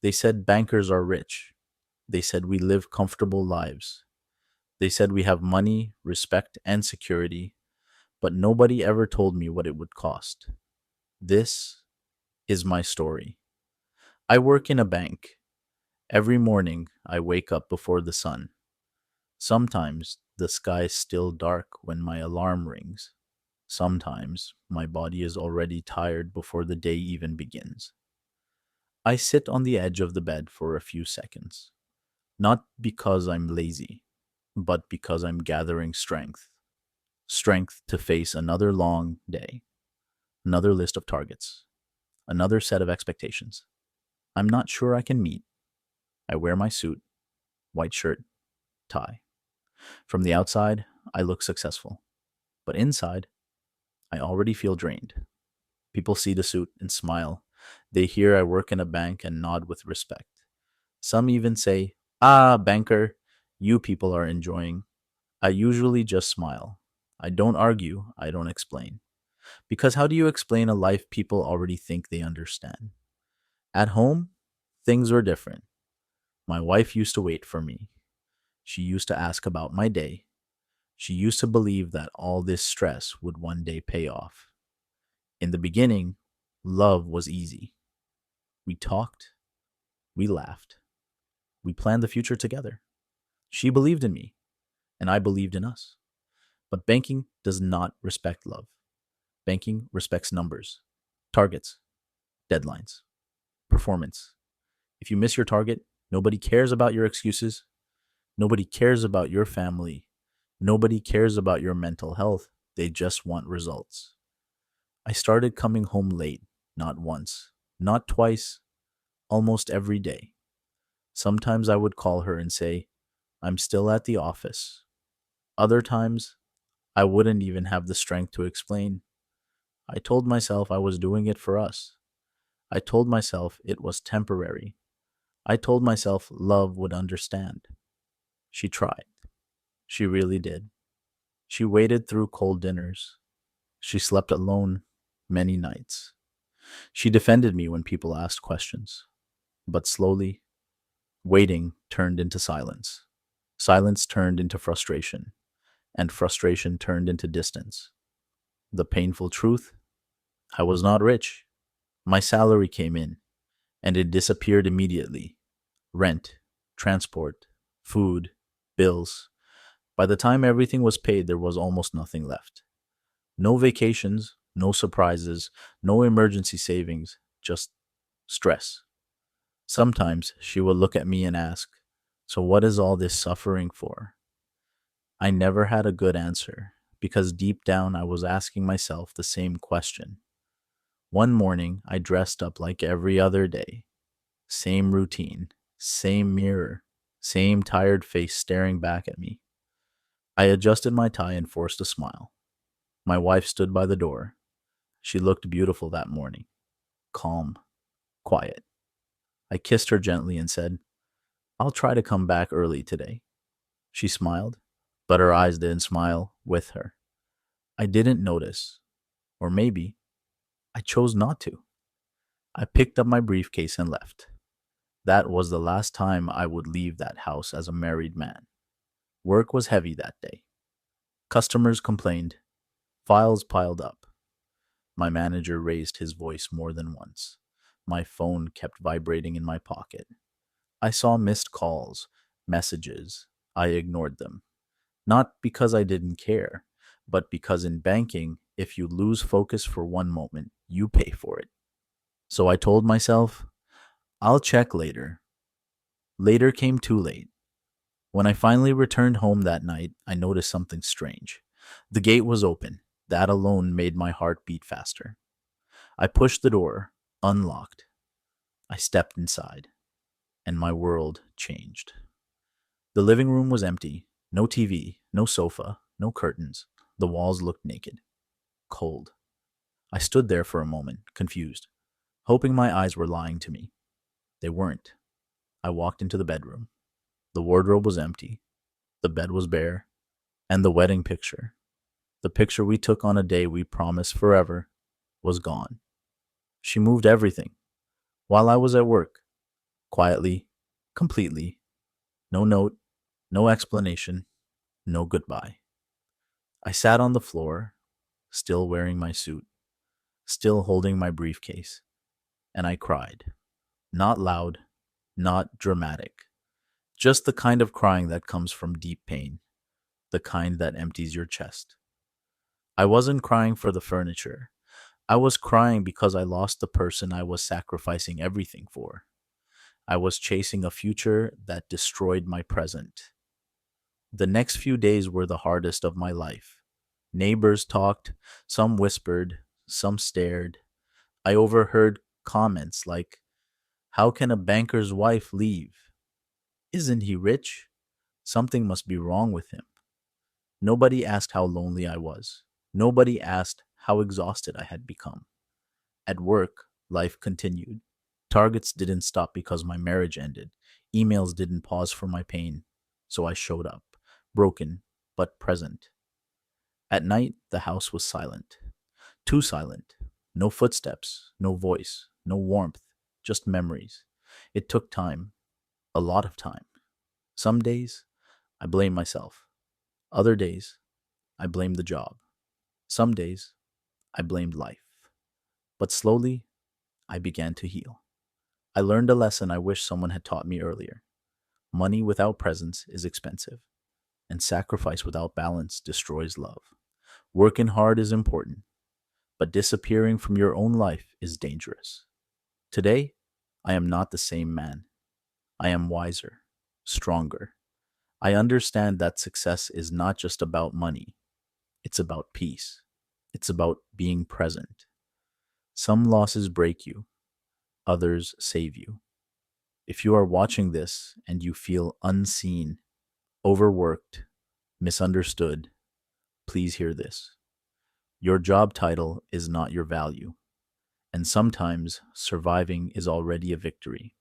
They said bankers are rich. They said we live comfortable lives. They said we have money, respect, and security, but nobody ever told me what it would cost. This is my story. I work in a bank. Every morning, I wake up before the sun. Sometimes the sky's still dark when my alarm rings. Sometimes my body is already tired before the day even begins. I sit on the edge of the bed for a few seconds, not because I'm lazy, but because I'm gathering strength. Strength to face another long day, another list of targets, another set of expectations I'm not sure I can meet. I wear my suit, white shirt, tie. From the outside, I look successful, but inside, I already feel drained. People see the suit and smile. They hear I work in a bank and nod with respect. Some even say, "Ah, banker, you people are enjoying." I usually just smile. I don't argue, I don't explain. Because how do you explain a life people already think they understand? At home, things were different. My wife used to wait for me. She used to ask about my day. She used to believe that all this stress would one day pay off. In the beginning, love was easy. We talked, we laughed, we planned the future together. She believed in me, and I believed in us. But banking does not respect love. Banking respects numbers, targets, deadlines, performance. If you miss your target, nobody cares about your excuses. Nobody cares about your family. Nobody cares about your mental health. They just want results. I started coming home late, not once, not twice, almost every day. Sometimes I would call her and say, "I'm still at the office." Other times, I wouldn't even have the strength to explain. I told myself I was doing it for us. I told myself it was temporary. I told myself love would understand. She tried. She really did. She waited through cold dinners. She slept alone many nights. She defended me when people asked questions. But slowly, waiting turned into silence. Silence turned into frustration, and frustration turned into distance. The painful truth: I was not rich. My salary came in, and it disappeared immediately. Rent, transport, food, bills. By the time everything was paid, there was almost nothing left. No vacations, no surprises, no emergency savings, just stress. Sometimes she would look at me and ask, "So, what is all this suffering for?" I never had a good answer because deep down I was asking myself the same question. One morning, I dressed up like every other day. Same routine, same mirror, same tired face staring back at me. I adjusted my tie and forced a smile. My wife stood by the door. She looked beautiful that morning, calm, quiet. I kissed her gently and said, "I'll try to come back early today." She smiled, but her eyes didn't smile with her. I didn't notice, or maybe I chose not to. I picked up my briefcase and left. That was the last time I would leave that house as a married man. Work was heavy that day. Customers complained. Files piled up. My manager raised his voice more than once. My phone kept vibrating in my pocket. I saw missed calls, messages. I ignored them. Not because I didn't care, but because in banking, if you lose focus for one moment, you pay for it. So I told myself, I'll check later. Later came too late. When I finally returned home that night, I noticed something strange. The gate was open. That alone made my heart beat faster. I pushed the door, unlocked. I stepped inside, and my world changed. The living room was empty. No TV, no sofa, no curtains. The walls looked naked, cold. I stood there for a moment, confused, hoping my eyes were lying to me. They weren't. I walked into the bedroom. The wardrobe was empty. The bed was bare. And the wedding picture, the picture we took on a day we promised forever, was gone. She moved everything. While I was at work, quietly, completely. No note, no explanation, no goodbye. I sat on the floor, still wearing my suit, still holding my briefcase, and I cried. Not loud, not dramatic, just the kind of crying that comes from deep pain, the kind that empties your chest. I wasn't crying for the furniture. I was crying because I lost the person I was sacrificing everything for. I was chasing a future that destroyed my present. The next few days were the hardest of my life. Neighbors talked, some whispered, some stared. I overheard comments like, "How can a banker's wife leave? Isn't he rich? Something must be wrong with him." Nobody asked how lonely I was. Nobody asked how exhausted I had become. At work, life continued. Targets didn't stop because my marriage ended. Emails didn't pause for my pain. So I showed up, broken, but present. At night, the house was silent. Too silent. No footsteps, no voice, no warmth, just memories. It took time, a lot of time. Some days, I blamed myself. Other days, I blamed the job. Some days, I blamed life. But slowly, I began to heal. I learned a lesson I wish someone had taught me earlier. Money without presence is expensive, and sacrifice without balance destroys love. Working hard is important, but disappearing from your own life is dangerous. Today, I am not the same man. I am wiser, stronger. I understand that success is not just about money, it's about peace. It's about being present. Some losses break you, others save you. If you are watching this and you feel unseen, overworked, misunderstood, please hear this. Your job title is not your value, and sometimes surviving is already a victory.